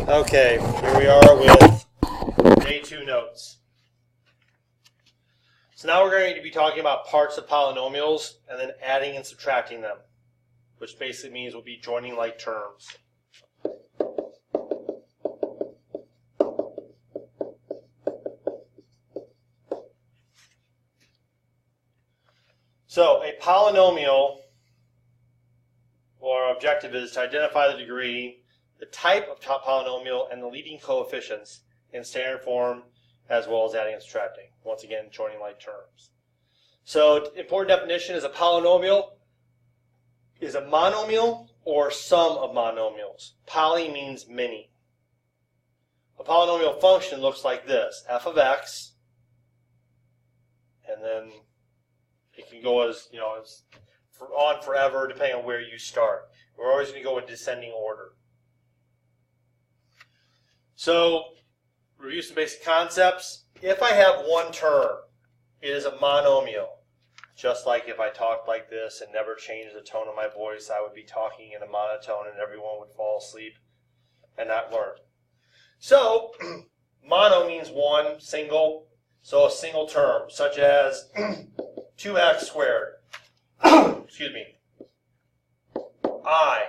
Okay, here we are with day 2 notes. So now we're going to be talking about parts of polynomials and then adding and subtracting them, which basically means we'll be joining like terms. So a polynomial, or objective, is to identify the degree, the type of polynomial, and the leading coefficients in standard form, as well as adding and subtracting. Once again, joining like terms. So important definition is a polynomial is a monomial or sum of monomials. Poly means many. A polynomial function looks like this: f of x, and then it can go as, on forever depending on where you start. We're always going to go in descending order. So, review some basic concepts. If I have one term, it is a monomial. Just like if I talked like this and never changed the tone of my voice, I would be talking in a monotone and everyone would fall asleep and not learn. So, mono means one, single. So a single term, such as 2x squared. Excuse me. I.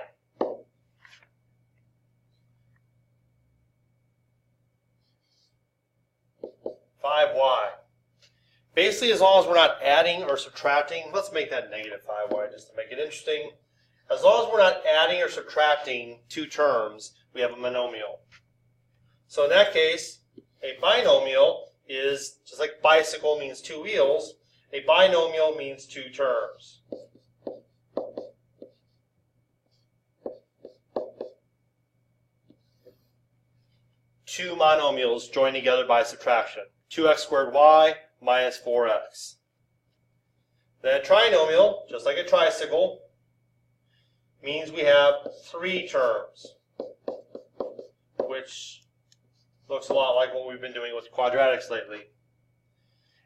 5y. Basically, as long as we're not adding or subtracting, let's make that negative 5y just to make it interesting. As long as we're not adding or subtracting two terms, we have a monomial. So in that case, a binomial is, just like bicycle means two wheels, a binomial means two terms. Two monomials joined together by subtraction. 2x squared y minus 4x. Then a trinomial, just like a tricycle, means we have three terms, which looks a lot like what we've been doing with quadratics lately.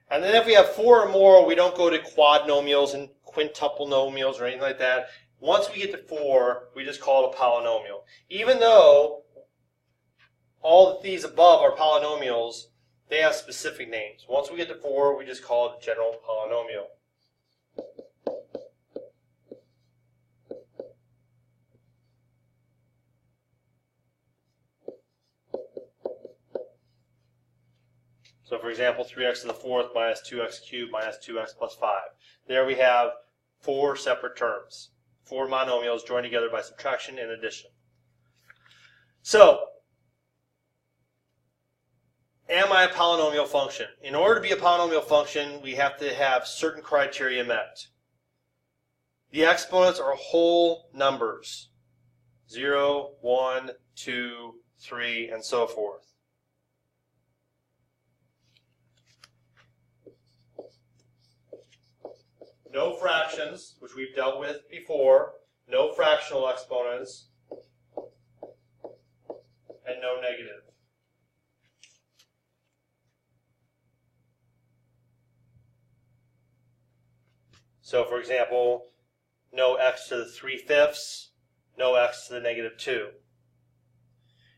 And then if we have four or more, we don't go to quadnomials and quintuple nomials or anything like that. Once we get to four, we just call it a polynomial. Even though all of these above are polynomials, they have specific names. Once we get to four, we just call it a general polynomial. So for example, 3x to the fourth minus 2x cubed minus 2x plus 5. There we have four separate terms. Four monomials joined together by subtraction and addition. So, am I a polynomial function? In order to be a polynomial function, we have to have certain criteria met. The exponents are whole numbers. 0, 1, 2, 3, and so forth. No fractions, which we've dealt with before. No fractional exponents. And no negative. So, for example, no x to the 3/5, no x to the negative 2.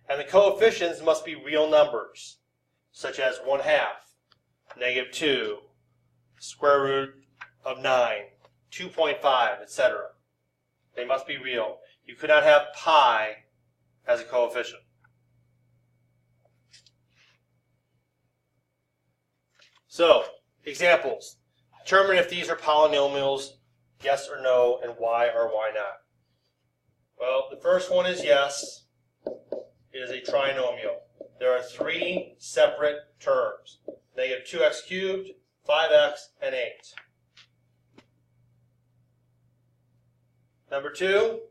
And the coefficients must be real numbers, such as 1/2, negative 2, square root of 9, 2.5, etc. They must be real. You could not have pi as a coefficient. So, examples. Determine if these are polynomials, yes or no, and why or why not. Well, the first one is yes. It is a trinomial. There are three separate terms: negative 2x cubed, 5x, and 8. Number two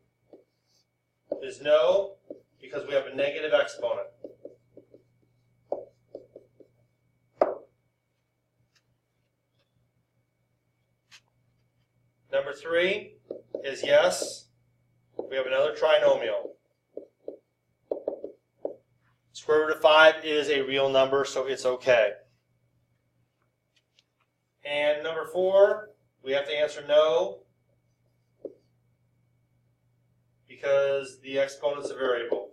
is no, because we have a negative exponent. Number three is yes. We have another trinomial. Square root of 5 is a real number, so it's okay. And number 4, we have to answer no, because the exponent's a variable.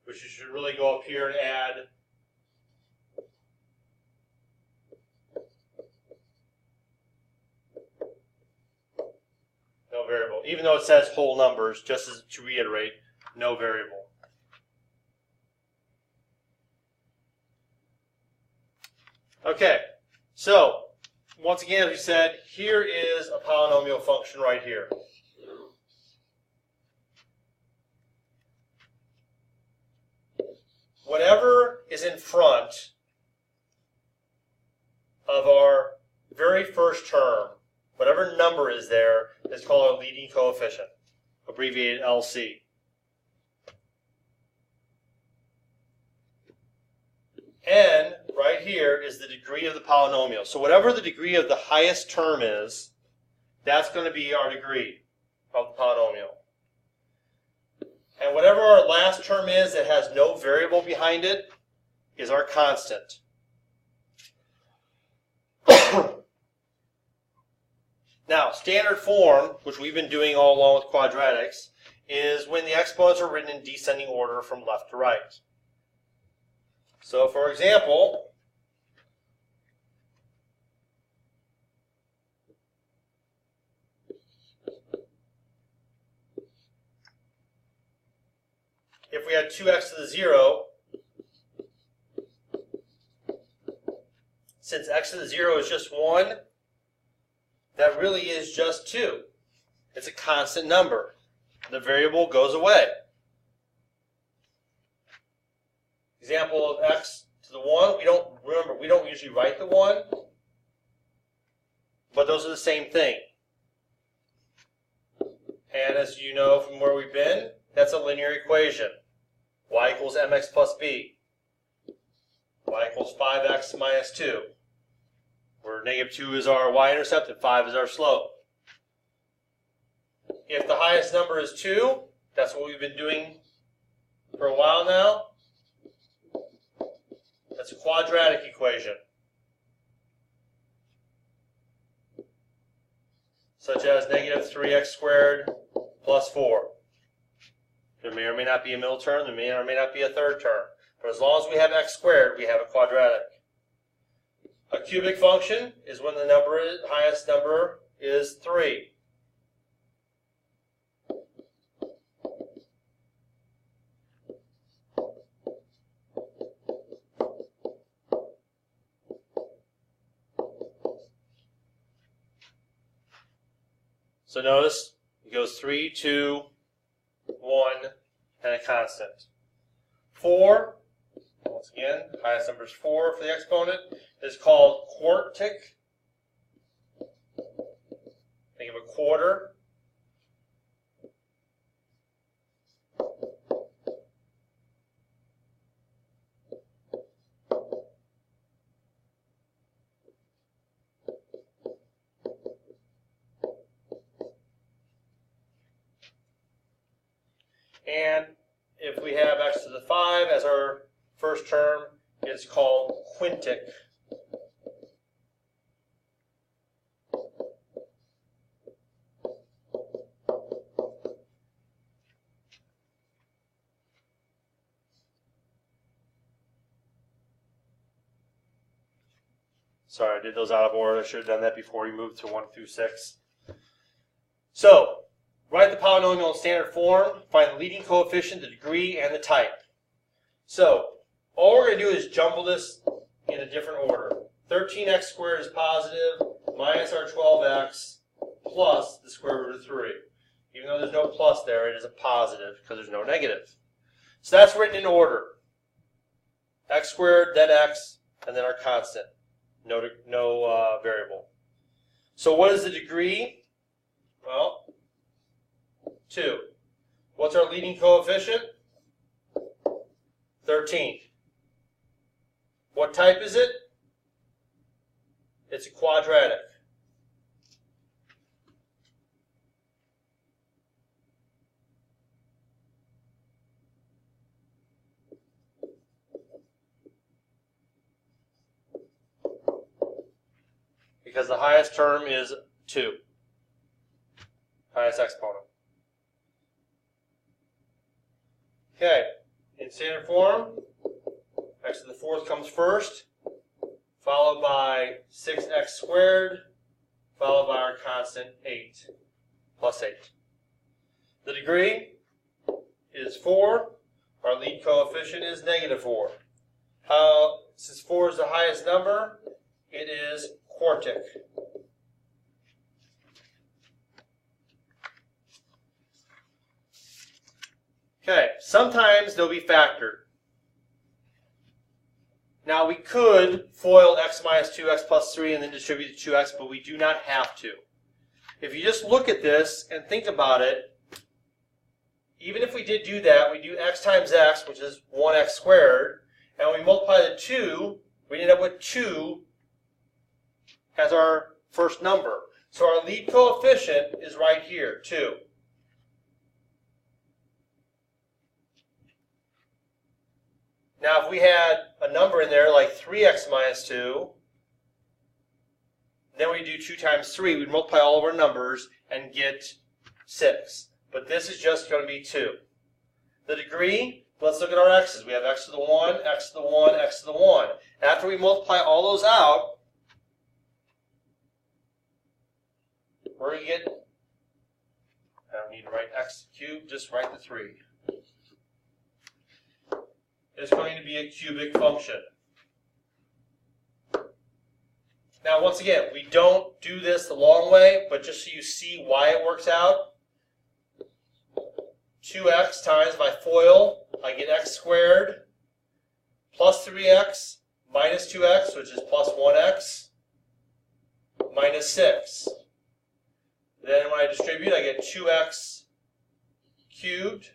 Which you should really go up here and add no variable. Even though it says whole numbers, just as to reiterate, no variable. Okay, so once again, as we said, here is a polynomial function right here. Whatever is in front of our very first term, whatever number is there, is called our leading coefficient, abbreviated LC. N, right here, is the degree of the polynomial. So whatever the degree of the highest term is, that's going to be our degree of the polynomial. And whatever our last term is that has no variable behind it is our constant. Now, standard form, which we've been doing all along with quadratics, is when the exponents are written in descending order from left to right. So, for example, if we had 2x to the 0, since x to the 0 is just 1, that really is just 2. It's a constant number. The variable goes away. Example of x to the 1, we don't usually write the 1, but those are the same thing. And as you know from where we've been, that's a linear equation. Y equals mx plus b. Y equals 5x minus 2. Where negative 2 is our y-intercept and 5 is our slope. If the highest number is 2, that's what we've been doing for a while now. That's a quadratic equation. Such as negative 3x squared plus 4. There may or may not be a middle term, there may or may not be a third term. But as long as we have x squared, we have a quadratic. A cubic function is when the highest number is 3. So notice it goes 3, 2, 1, and a constant. 4, once again, highest number is 4 for the exponent, is called quartic. Think of a quarter. And if we have x to the 5 as our first term, it's called quintic. Sorry, I did those out of order. I should have done that before we moved to 1 through 6. So, write the polynomial in standard form, find the leading coefficient, the degree, and the type. So, all we're going to do is jumble this in a different order. 13x squared is positive, minus our 12x, plus the square root of 3. Even though there's no plus there, it is a positive because there's no negative. So that's written in order. X squared, then x, and then our constant. No variable. So what is the degree? Well, 2. What's our leading coefficient? 13. What type is it? It's a quadratic. because the highest term is 2. Highest exponent. Okay, in standard form, x to the 4th comes first, followed by 6x squared, followed by our constant 8, plus 8. The degree is 4. Our lead coefficient is -4. Since 4 is the highest number, it is quartic. Okay, sometimes they'll be factored. Now we could FOIL x minus 2x plus 3 and then distribute the 2x, but we do not have to. If you just look at this and think about it, even if we did do that, we do x times x, which is 1x squared, and we multiply the 2, we end up with 2 as our first number. So our lead coefficient is right here, 2. Now if we had a number in there like 3x minus 2, then we do 2 times 3, we'd multiply all of our numbers and get 6. But this is just going to be 2. The degree, let's look at our x's. We have x to the 1, x to the 1, x to the 1. After we multiply all those out, we're going to get, I don't need to write x cubed, just write the 3. It's going to be a cubic function. Now once again, we don't do this the long way, but just so you see why it works out, 2x times, if I FOIL, I get x squared plus 3x minus 2x, which is plus 1x, minus 6. Then when I distribute, I get 2x cubed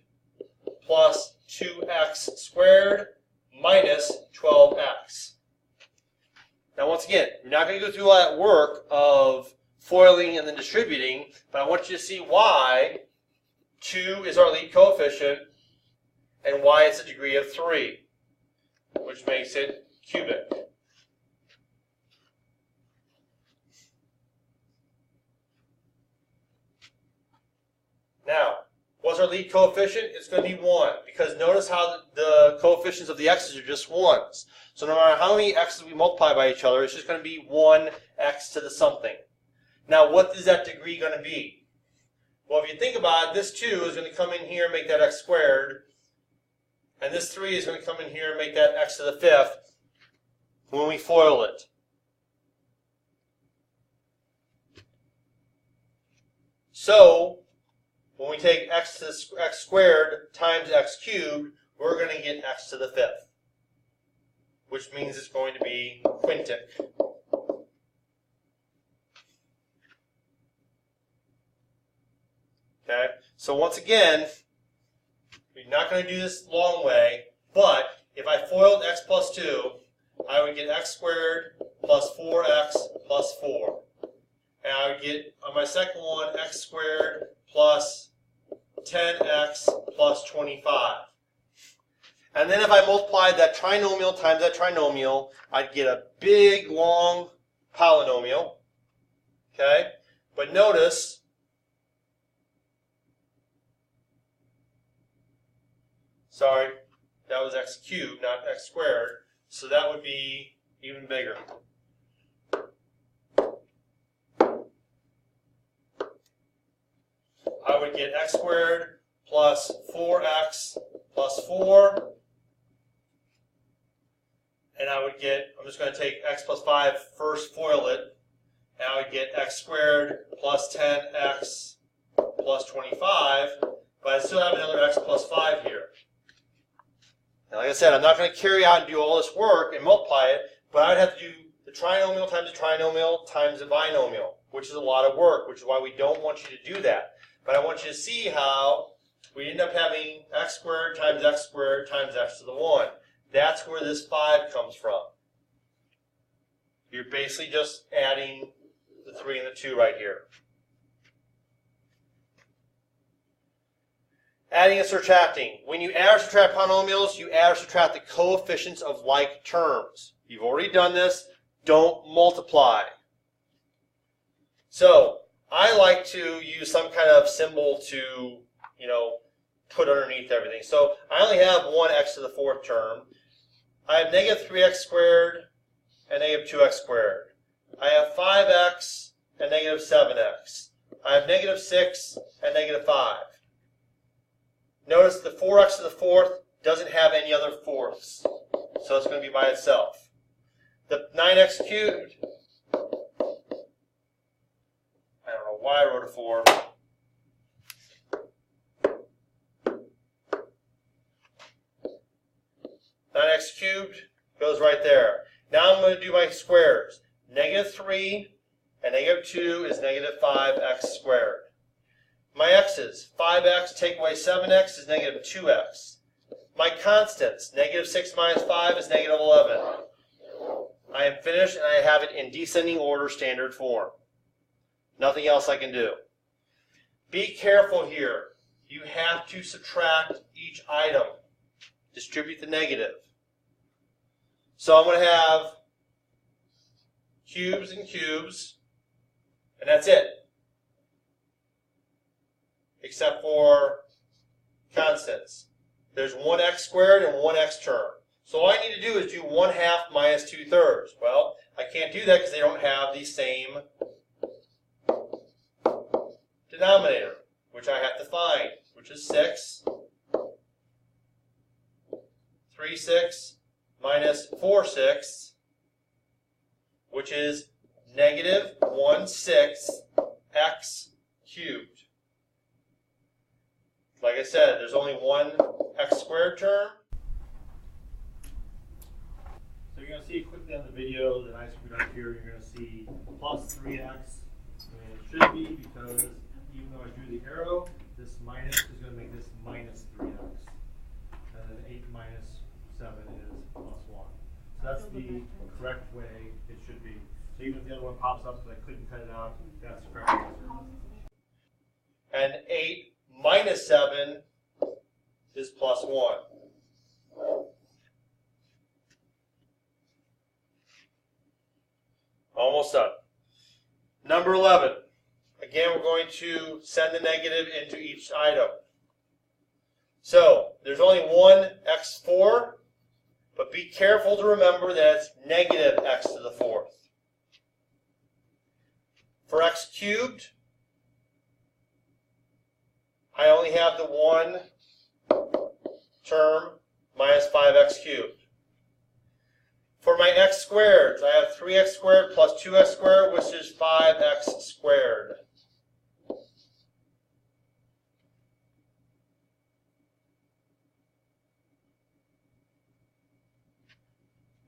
plus 2x squared minus 12x. Now once again, you're not going to go through all that work of FOILing and then distributing, but I want you to see why 2 is our lead coefficient and why it's a degree of 3, which makes it cubic. Now, what's our lead coefficient? It's going to be 1, because notice how the coefficients of the x's are just 1s. So no matter how many x's we multiply by each other, it's just going to be 1x to the something. Now, what is that degree going to be? Well, if you think about it, this 2 is going to come in here and make that x squared, and this 3 is going to come in here and make that x to the 5th when we FOIL it. So, when we take x to the x squared times x cubed, we're going to get x to the 5th, which means it's going to be quintic. Okay, so once again, we're not going to do this the long way, but if I FOILed x plus 2, I would get x squared plus 4x plus 4. And I would get, on my second one, x squared plus 10x plus 25. And then if I multiplied that trinomial times that trinomial, I'd get a big, long polynomial. Okay? But notice, sorry, that was x cubed, not x squared. So that would be even bigger. I would get x squared plus 4x plus 4. And I would get, I'm just going to take x plus 5 first, FOIL it. And I would get x squared plus 10x plus 25. But I still have another x plus 5 here. Now, like I said, I'm not going to carry out and do all this work and multiply it, but I would have to do the trinomial times the binomial, which is a lot of work, which is why we don't want you to do that. But I want you to see how we end up having x squared times x to the 1. That's where this 5 comes from. You're basically just adding the 3 and the 2 right here. Adding and subtracting. When you add or subtract polynomials, you add or subtract the coefficients of like terms. You've already done this. Don't multiply. So I like to use some kind of symbol to, put underneath everything. So I only have one x to the fourth term. I have negative 3x squared and negative 2x squared. I have 5x and negative 7x. I have negative 6 and negative 5. Notice the 4x to the fourth doesn't have any other fourths, so it's going to be by itself. The 9x cubed, I don't know why I wrote a 4. 9x cubed goes right there. Now I'm going to do my squares. Negative 3 and negative 2 is negative 5x squared. My x's, 5x take away 7x is negative 2x. My constants, negative 6 minus 5 is negative 11. I am finished and I have it in descending order standard form. Nothing else I can do. Be careful here. You have to subtract each item. Distribute the negative. So I'm going to have cubes and cubes, and that's it. Except for constants. There's 1x squared and 1x term. So all I need to do is do 1/2 minus 2/3. Well, I can't do that because they don't have the same denominator, which I have to find, which is 6. 3/6 minus 4/6, which is negative 1/6 x cubed. Like I said, there's only one x squared term. So you're going to see quickly on the video that I screwed up here, you're going to see plus 3x. And it should be because even though I drew the arrow, this minus is going to make this minus 3x. And then 8 minus 7 is plus 1. So that's the correct way it should be. So even if the other one pops up because I couldn't cut it out, that's the correct answer. And 8 minus 7 is plus 1. Almost done. Number 11. Again, we're going to send the negative into each item. So there's only one x4, but be careful to remember that it's negative x to the fourth. For x cubed, I only have the one term minus 5x cubed. For my x squareds, I have 3x squared plus 2x squared, which is 5x squared.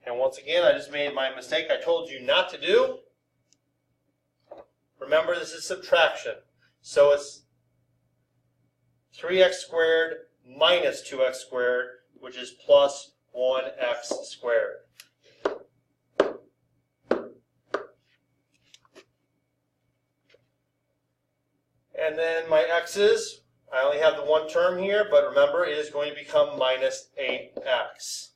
And once again, I just made my mistake I told you not to do. Remember, this is subtraction. So it's 3x squared minus 2x squared, which is plus 1x squared. And then my x's, I only have the one term here, but remember, it is going to become minus 8x.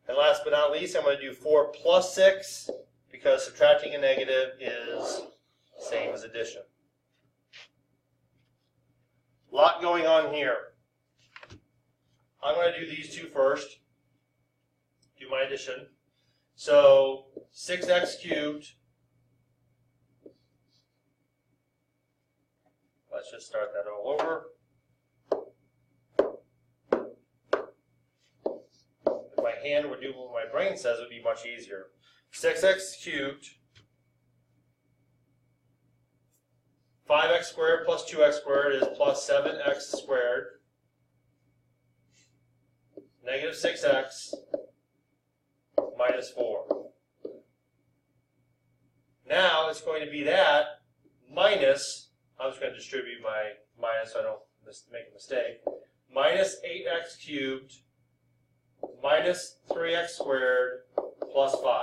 And last but not least, I'm going to do 4 plus 6, because subtracting a negative is the same as addition. A lot going on here. I'm going to do these two first. Do my addition. So 6x cubed. Let's just start that all over. If my hand would do what my brain says, it would be much easier. 6x cubed. 5x squared plus 2x squared is plus 7x squared. Negative 6x minus 4. Now it's going to be that minus, I'm just going to distribute my minus so I don't make a mistake, minus 8x cubed minus 3x squared plus 5.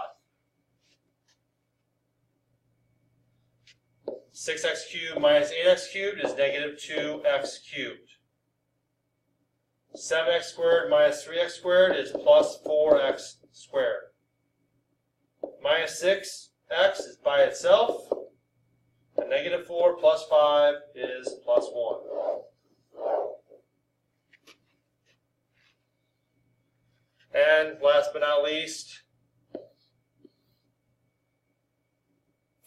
6x cubed minus 8x cubed is negative 2x cubed. 7x squared minus 3x squared is plus 4x squared. Minus 6x is by itself. negative 4 plus 5 is plus 1. And last but not least,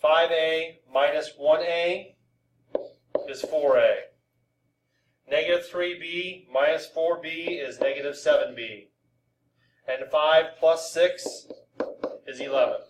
5a minus 1a is 4a. Negative 3b minus 4b is negative 7b. And 5 plus 6 is 11.